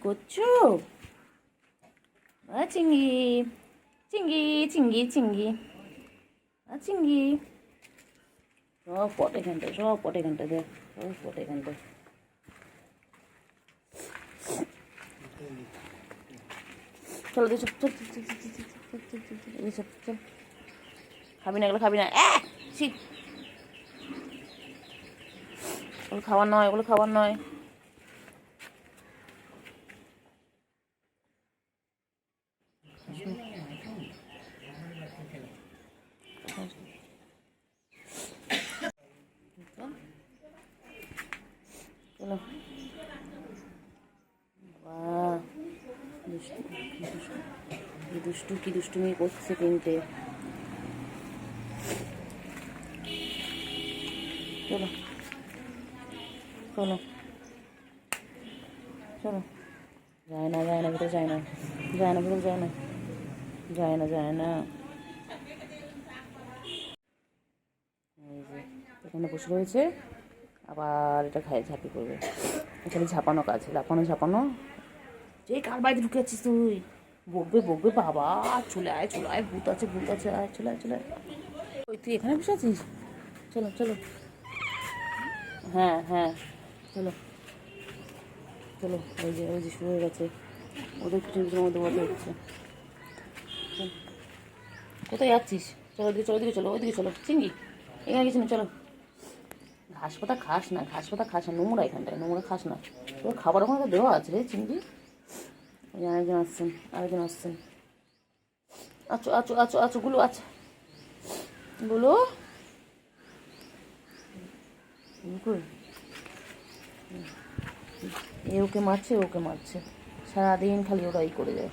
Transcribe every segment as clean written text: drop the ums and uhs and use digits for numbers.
করছো? চিঙ্গি চিঙ্গি চিঙ্গি চিঙ্গি চিঙ্গি, সব পট এখানটায়, সব পট এখানটায়, দেখ সব পট এখানটায়। চলো দিয়ে চল, চল খাবি না, এগুলো খাবি না, ওগুলো খাবার নয়, ওগুলো খাবার নয়। চলো, বাহ কি দুষ্টুমি করছে তিনটে। চলো চলো চলো, যায় না ভিতরে, যায় না ভিতরে, যায় না। এই যে এখানে বসে রয়েছে, আবার এটা খায়, ঝাঁপি করবে। এখানে ঝাঁপানো কাজ, ঝাঁপানো। যে কার বাড়িতে ঢুকে যাচ্ছিস তুই? বকবে বাবা। চলে আয়, ভূত আছে, আয়, চলে আয়। ওই তুই এখানে বসে আছিস? চলো, হ্যাঁ চলো, ওই যে শুরু হয়ে গেছে, ওদের কিছুর মধ্যে বসে হচ্ছে। কোথায় যাচ্ছিস? চলো ওদিকে চলো, চিঙ্গি এখানে কিছু না, চলো। ঘাস পাতা খাস না, নোংরা এখানটায়, খাস না। তোর খাবার ওখানে তো দেওয়া আছে রে চিংড়ি। আরেকজন আসছেন। আচ্ছা গুলো, ওকে মারছে, সারাদিন খালি ওরাই করে যায়।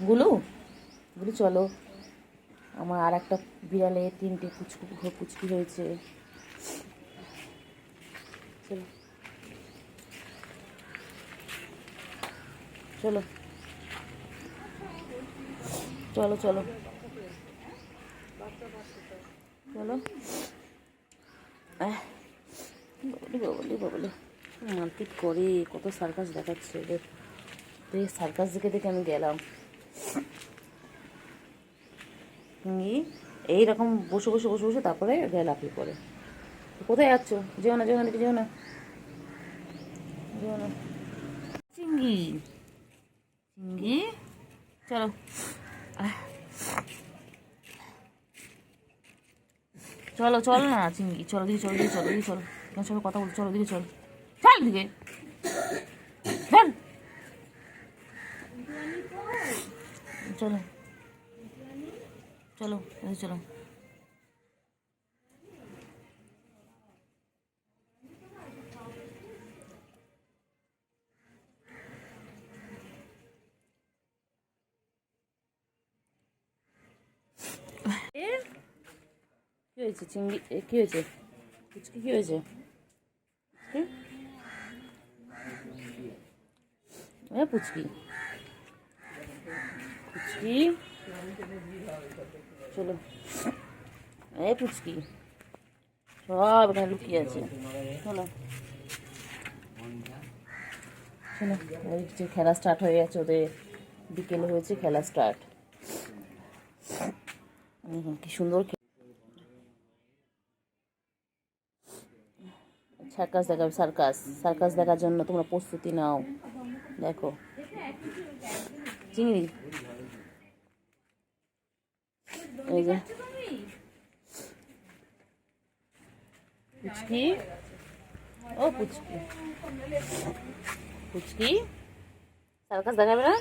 গুলু চলো, আমার আর একটা বিড়ালে 3টে পুচকি হয়েছে। চলো বাবলি মারপিট করে, কত সার্কাস দেখাচ্ছে ওদের। সার্কাস দেখে আমি গেলাম। এইরকম বসে তারপরে লাফিয়ে পড়ে। কোথায় যাচ্ছ? যেও না চিঙ্গি চলো, চল না চিঙ্গি, চলো দিকে চল, সবাই কথা বলছো, চলো দিকে চল দিকে চলো। কি হয়েছে চিংড়ি? কি হয়েছে পুচকি? কি হয়েছে? পুচকি চলো, পুচকি সব এখানে লুকিয়ে আছে। চলো, ওই যে খেলা স্টার্ট হয়ে গেছে ওদের, বিকেলে হয়েছে খেলা স্টার্ট। কি সুন্দর সার্কাস দেখার জন্য তোমরা প্রস্তুতি নাও। দেখো চিংড়ি, এই যে পুচকি সার্কাস দেখাবে না?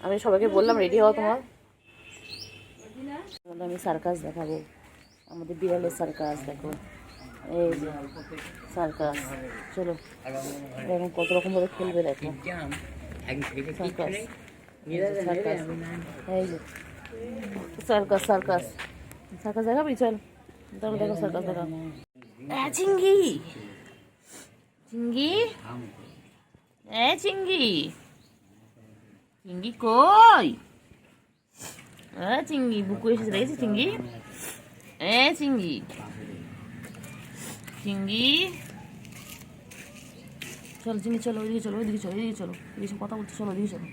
আমি সবাইকে বললাম রেডি হওয়া তোমার, আমি সার্কাস দেখাবো, আমাদের বিড়ালের সার্কাস। দেখো এই যে সার্কাস, চলো দেখো কত রকম ভাবে খেলবে। দেখো সার্কাস, এই যে সার্কাস দেখাবি? চল দেখো সার্কাস দেখা। চিঙ্গি কই? চিঙ্গি বুকু এসেছে, দেখেছি চিঙ্গি। চিঙ্গি চলো চিংড়ি, চলো ওইদিকে চলো, ওইদিকে চলো, ওইদিকে চলো, এসব কথা বলতে, চলো ওইদিকে চলো,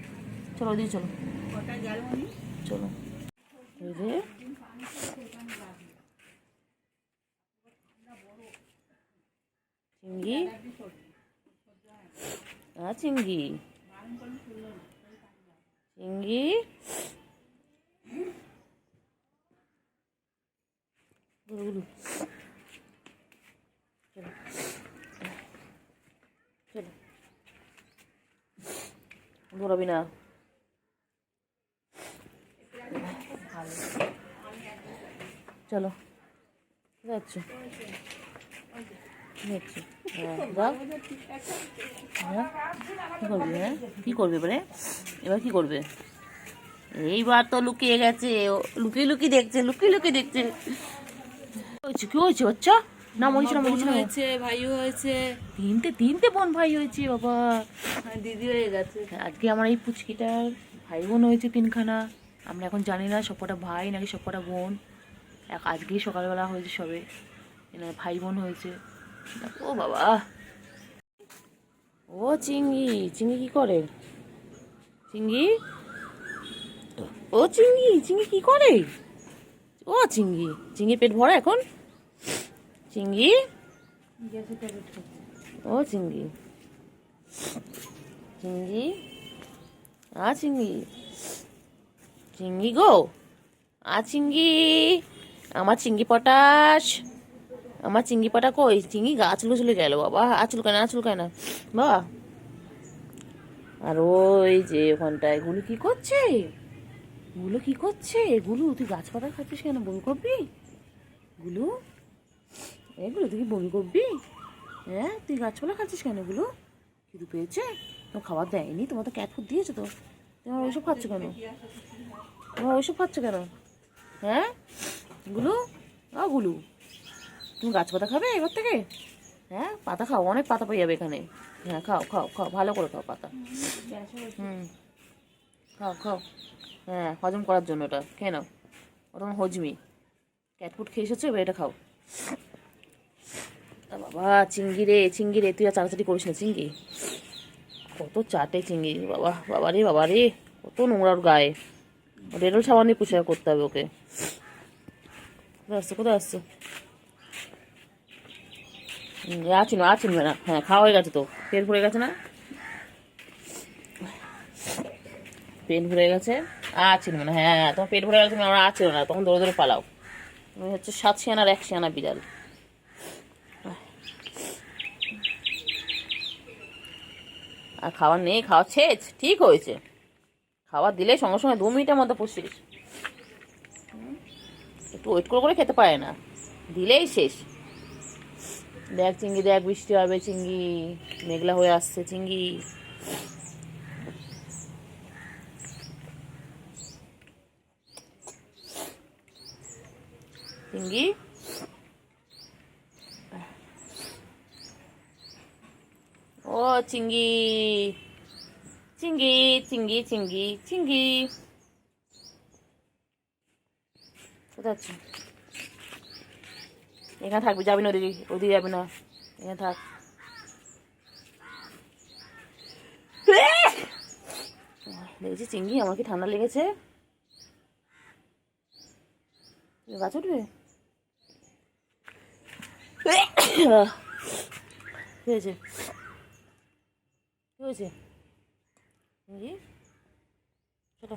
চলো ওইদিকে চলো, চলো। এই যে চিংড়ি, চিংড়ি, চিংড়ি, গুলু, চলো চলো, দৌড়াবি না। চলো যাচ্ছি, যাচ্ছি। যাও। কী করবি? হ্যাঁ কী করবে এবারে? এবার কী করবে? এইবার তো লুকিয়ে গেছে, লুকিয়ে লুকিয়ে দেখছে, লুকিয়ে লুকিয়ে দেখছে। কি হয়েছে বাচ্চা? না মরিস না, মরিস না। হয়েছে, ভাইও হয়েছে, তিনটে বোন ভাই হয়েছে বাবা। দিদি হয়ে গেছে। আজকে আমার এই পুচকিটার ভাই বোন হয়েছে 3খানা। আমরা এখন জানি না সবকটা ভাই নাকি সবকটা বোন। আজকেই সকালবেলা হয়েছে সবে, ভাই বোন হয়েছে। ও বাবা, ও চিংড়ি, চিংড়ি কি করে? চিংড়ি, ও চিংড়ি, চিংড়ি কি করে? ও চিংড়ি, চিংড়ি পেট ভরা এখন? চিংড়ি, ও চিংড়ি, চিংড়ি, চিংড়ি, চিংড়ি গো, চিংড়ি, আমার চিংড়ি পটাশ, আমার চিংড়ি পটা কই? চিংড়ি গাছ চলে গেল বাবা, চুলকায় না, চুলকায় না বাবা। আর ওই যে ওখানটায় গুলু কি করছে? গুলো কি করছে? গুলু তুই গাছপাতা খাচ্ছিস কেন? বমি করবি? গুলু, এগুলো তুই কি বমি করবি? হ্যাঁ তুই গাছপালা খাচ্ছিস কেন? গুলো খিদে পেয়েছে? তোমার খাবার দেয়নি? তোমার তো ক্যাট ফুড দিয়েছে তো, তোমার ওইসব খাচ্ছ কেন? তোমার ওইসব খাচ্ছ কেন? হ্যাঁ গুলু, গুলু, তুমি গাছপাতা খাবে এবার থেকে? হ্যাঁ পাতা খাও, অনেক পাতা পেয়ে যাবে এখানে। হ্যাঁ খাও খাও খাও, ভালো করে খাও পাতা। খাও খাও, হ্যাঁ হজম করার জন্য ওটা খেয়ে নাও, ওটা হজমি। ক্যাটফুড খেয়ে এসেছো, এবার এটা খাও। বাবা চিংড়ি রে, চিংড়ি রে, তুই আর চাটাচাটি করিস না। চিংড়ি কত চাটে চিংড়ি, বাবা বাবা রে, বাবা রে, কত নোংরা ওর গায়ে। ডেটল সাবান দিয়ে পরিষ্কার করতে হবে ওকে। কোথায় আসছো, কোথায় আসছো? চিনবে না। হ্যাঁ খাওয়া হয়ে গেছে তো, পেট ভরে গেছে না? পেট ভরে গেছে, চিনবে না। হ্যাঁ তোমার পেট ভরে গেছে, তুমি আমরা ছিল না, তখন দৌড়ে দৌড়ে পালাও। তুমি হচ্ছে 7 শিয়ানার 1 শিয়ানা বিড়াল। আর খাবার নেই, খাওয়া শেষ, ঠিক হয়েছে। খাবার দিলে সঙ্গে সঙ্গে 2 মিনিটের মধ্যে পুষিস। একটু ওয়েট করে করে খেতে পারে না, দিলেই শেষ। দেখ চিংড়ি, দেখ বৃষ্টি হবে চিংড়ি, মেঘলা হয়ে আসছে চিংড়ি। চিংড়ি, ও চিংড়ি, চিংড়ি, চিংড়ি, চিংড়ি, চিংড়ি, কোথায় আছো? এখানে থাকবি, যাবি না ওদিকে, ওদিকে যাবি না, এখানে থাক। দেখেছি চিংড়ি, আমার কি ঠান্ডা লেগেছে? গাছ উঠবে? কি হয়েছে? কি হয়েছে চিংড়ি? চলো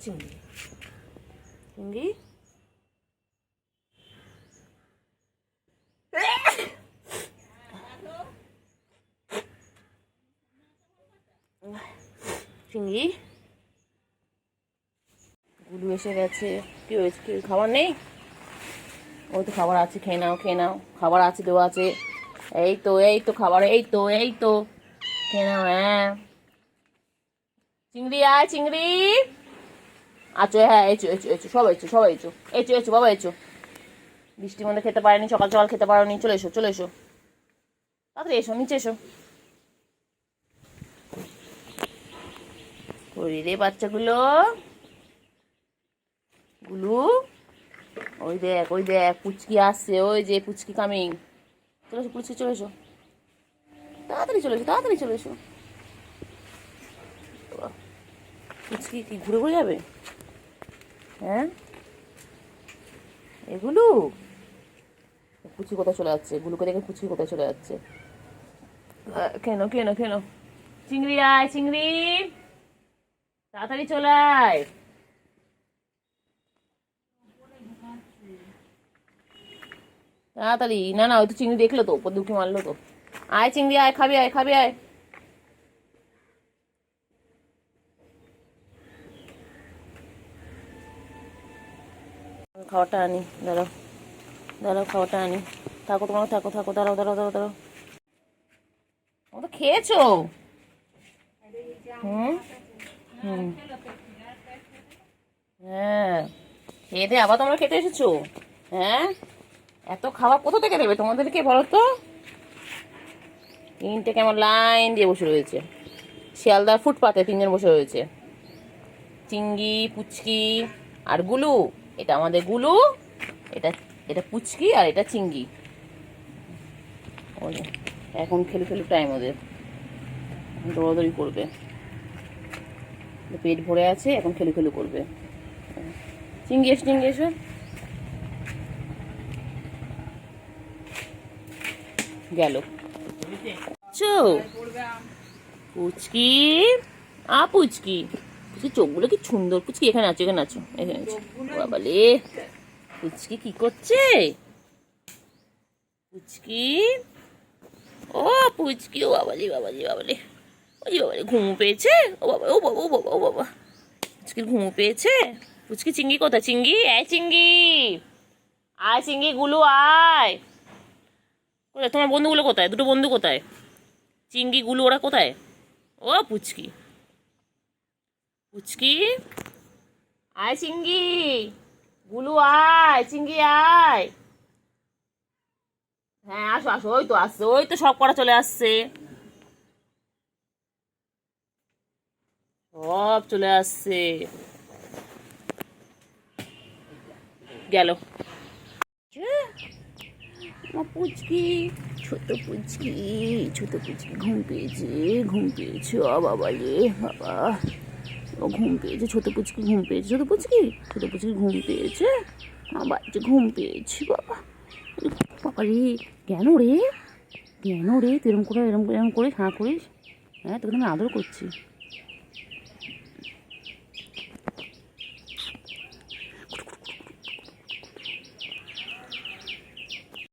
চিংড়ি, চিংড়ি, চিংড়ি, গুলু এসে গেছে। কি হয়েছে? কি খাবার নেই? ওই তো খাবার আছে, খেয়ে নাও, খেয়ে নাও, খাবার আছে, দেওয়া আছে। এই তো, এই তো খাবার, এই তো, এই তো, খেয়ে নাও। হ্যাঁ চিংড়ি, চিংড়ি আছো? হ্যাঁ এসো এসো এসো, সবাই এসো, সবাই এসো, এসো এসো বাবা, এসো। বৃষ্টির মধ্যে খেতে পারেনি, সকাল সকাল খেতে পারোনি, চলে এসো, চলে এসো, তাড়াতাড়ি এসো, নিচে এসো। ওই রে বাচ্চাগুলো, গুলু, ওই দেখ পুচকি আসছে, ওই যে পুচকি কামিং। চলে এসো পুচকি, চলে এসো, তাড়াতাড়ি চলে এসো, তাড়াতাড়ি চলে এসো। পুচকি কি ঘুরে ঘুরে যাবে? হ্যাঁ এগুলো পুচকি কোথায় চলে যাচ্ছে? গুলুকে দেখে পুচকি কোথায় চলে যাচ্ছে? কেন কেন কেন? চিংড়ি আয়, চিংড়ি তাড়াতাড়ি চলে আয়। তাড়াতাড়ি, না না, ওই তো চিংড়ি দেখলো তো, উপর দুঃখে মারলো তো। আয় চিংড়ি আয়, খাবি আয়, খাবি আয়। খাওয়াটা আনি, দাঁড়াও দাঁড়াও, খাওয়াটা আনি। থাকো তোমার, থাকো থাকো, দাঁড়াও দাঁড়াও দাঁড়াও দাঁড়াও। ও তো খেয়েছো। হুম হুম, হ্যাঁ খেয়ে দিয়ে আবার তোমরা খেতে এসেছো? হ্যাঁ, এত খাবার কোথা থেকে দেবে তোমাদেরকে বলো তো? তিনটে কেমন লাইন দিয়ে বসে রয়েছে, শিয়ালদার ফুটপাতে তিনজন বসে রয়েছে। চিংড়ি, পুচকি আর গুলু। এটা আমাদের গুলু, এটা এটা পুচকি, আর এটা চিংড়ি। ওই যে, এখন খেলু খেলু টাইম ওদের, এখন দৌড়াদৌড়ি করবে। পেট ভরে আছে, এখন খেলু খেলু করবে। চিংড়ি এসো, চিংড়ি এসো। গেল চো পুচকি, পুচকি পুচকি চোখগুলো কি সুন্দর। পুচকি এখানে আছো, এখানে আছো, এখানে আছো। বাবালে, পুচকি কি করছে? পুচকি, ও পুচকি, ও বাবালি বাবালি বাবালি, ওই বাবালি ঘুম পেয়েছে। ও বাবা, ও বাবা, ও বাবা, ও বাবা, পুচকির ঘুম পেয়েছে। পুচকি, চিংড়ি কোথায়? চিংড়ি আয়, চিংড়ি আয়, চিংড়ি গুলো আয়। কোথায় তোমার বন্ধুগুলো? কোথায় দুটো বন্ধু? কোথায় চিংড়ি গুলো, ওরা কোথায়? ও পুচকি, পুচকি আয়, চিংড়ি গুলু আয়, চিংড়ি আয়। হ্যাঁ আসো আসো, ওই তো আসছে, ওই তো সব করা চলে আসছে, সব চলে আসছে। গেল পুচকি, ছোট পুচকি, ছোট পুচকি ঘুম পেয়েছে, ঘুম পেয়েছে। ও বাবা রে বাবা, ও ঘুম পেয়েছে, ছোট পুচকি ঘুম পেয়েছে, ছোট পুচকি, ছোট পুচকি ঘুম পেয়েছে। বাড়িতে ঘুম পেয়েছি বাবা। বাবা রে, কেন রে, কেন রে তুই এরম করে এরম এরম করিস, হাঁ করিস? হ্যাঁ তোকে আমি আদর করছি।